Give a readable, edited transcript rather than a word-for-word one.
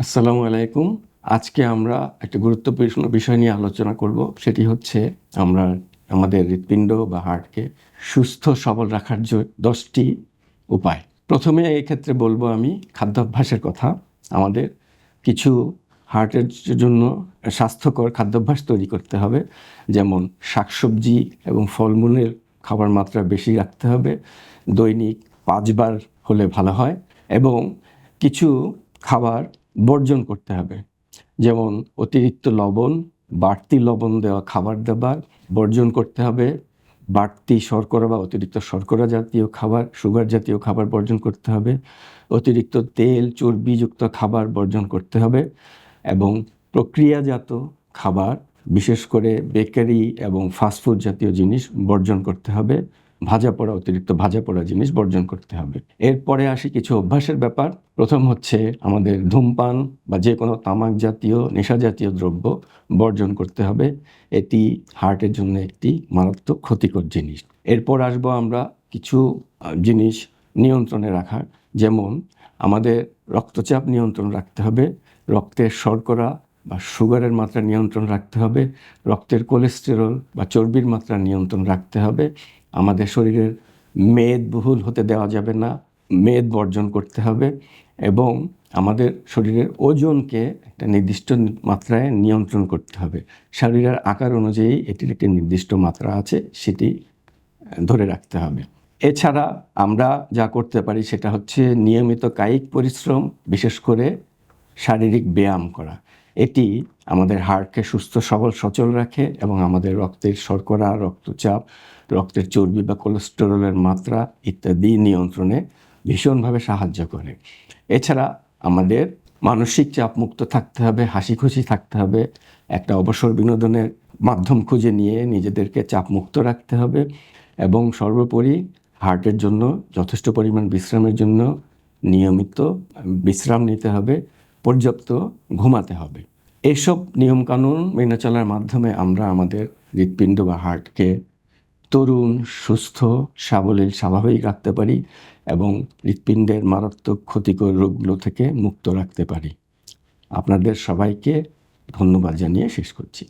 আসসালামু আলাইকুম। আজকে আমরা একটা গুরুত্বপূর্ণ বিষয় নিয়ে আলোচনা করব। সেটি হচ্ছে আমরা আমাদের হৃৎপিণ্ড বা হার্টকে সুস্থ সবল রাখার 10টি উপায়। প্রথমে এক্ষেত্রে বলবো আমি খাদ্যাভ্যাসের কথা। আমাদের কিছু হার্টের জন্য স্বাস্থ্যকর খাদ্যাভ্যাস তৈরি করতে হবে। যেমন শাকসবজি এবং ফলমূলের খাবার মাত্রা বেশি রাখতে হবে। দৈনিক 5 বার হলে ভালো হয় এবং কিছু খাবার বর্জন করতে হবে। যেমন অতিরিক্ত লবণ, বাড়তি লবণ দেওয়া খাবার দাবার বর্জন করতে হবে। বাড়তি শর্করা বা অতিরিক্ত শর্করা জাতীয় খাবার, সুগার জাতীয় খাবার বর্জন করতে হবে। অতিরিক্ত তেল, চর্বিযুক্ত খাবার বর্জন করতে হবে এবং প্রক্রিয়াজাত খাবার, বিশেষ করে বেকারি এবং ফাস্টফুড জাতীয় জিনিস বর্জন করতে হবে। অতিরিক্ত ভাজা পোড়া জিনিস বর্জন করতে হবে। এরপরে আসি কিছু অভ্যাসের ব্যাপার। প্রথম হচ্ছে আমাদের ধূমপান বা যে কোনো তামাক জাতীয় নেশা জাতীয় দ্রব্য বর্জন করতে হবে। এটি হার্টের জন্য একটি মারাত্মক ক্ষতিকর জিনিস। এরপর আসবো আমরা কিছু জিনিস নিয়ন্ত্রণে রাখার, যেমন আমাদের রক্তচাপ নিয়ন্ত্রণ রাখতে হবে, রক্তের শর্করা বা সুগারের মাত্রা নিয়ন্ত্রণ রাখতে হবে, রক্তের কোলেস্টেরল বা চর্বির মাত্রা নিয়ন্ত্রণ রাখতে হবে। আমাদের শরীরের মেদবহুল হতে দেওয়া যাবে না, মেদ বর্জন করতে হবে এবং আমাদের শরীরের ওজনকে একটা নির্দিষ্ট মাত্রায় নিয়ন্ত্রণ করতে হবে। শরীরের আকার অনুযায়ী এটির একটি নির্দিষ্ট মাত্রা আছে, সেটি ধরে রাখতে হবে। এছাড়া আমরা যা করতে পারি সেটা হচ্ছে নিয়মিত কায়িক পরিশ্রম, বিশেষ করে শারীরিক ব্যায়াম করা। এটি আমাদের হার্টকে সুস্থ সবল সচল রাখে এবং আমাদের রক্তের শর্করা, রক্তচাপ, রক্তের চর্বি বা কোলেস্টেরলের মাত্রা ইত্যাদি নিয়ন্ত্রণে ভীষণভাবে সাহায্য করে। এছাড়া আমাদের মানসিক চাপমুক্ত থাকতে হবে, হাসিখুশি থাকতে হবে, একটা অবসর বিনোদনের মাধ্যম খুঁজে নিয়ে নিজেদেরকে চাপমুক্ত রাখতে হবে এবং সর্বোপরি হার্টের জন্য যথেষ্ট পরিমাণ বিশ্রামের জন্য নিয়মিত বিশ্রাম নিতে হবে, পর্যাপ্ত ঘুমাতে হবে। এইসব নিয়মকানুন মেনে চলার মাধ্যমে আমরা আমাদের হৃৎপিণ্ড বা হার্টকে তরুণ, সুস্থ, সাবলীল, স্বাভাবিক রাখতে পারি এবং হৃৎপিণ্ডের মারাত্মক ক্ষতিকর রোগগুলো থেকে মুক্ত রাখতে পারি। আপনাদের সবাইকে ধন্যবাদ জানিয়ে শেষ করছি।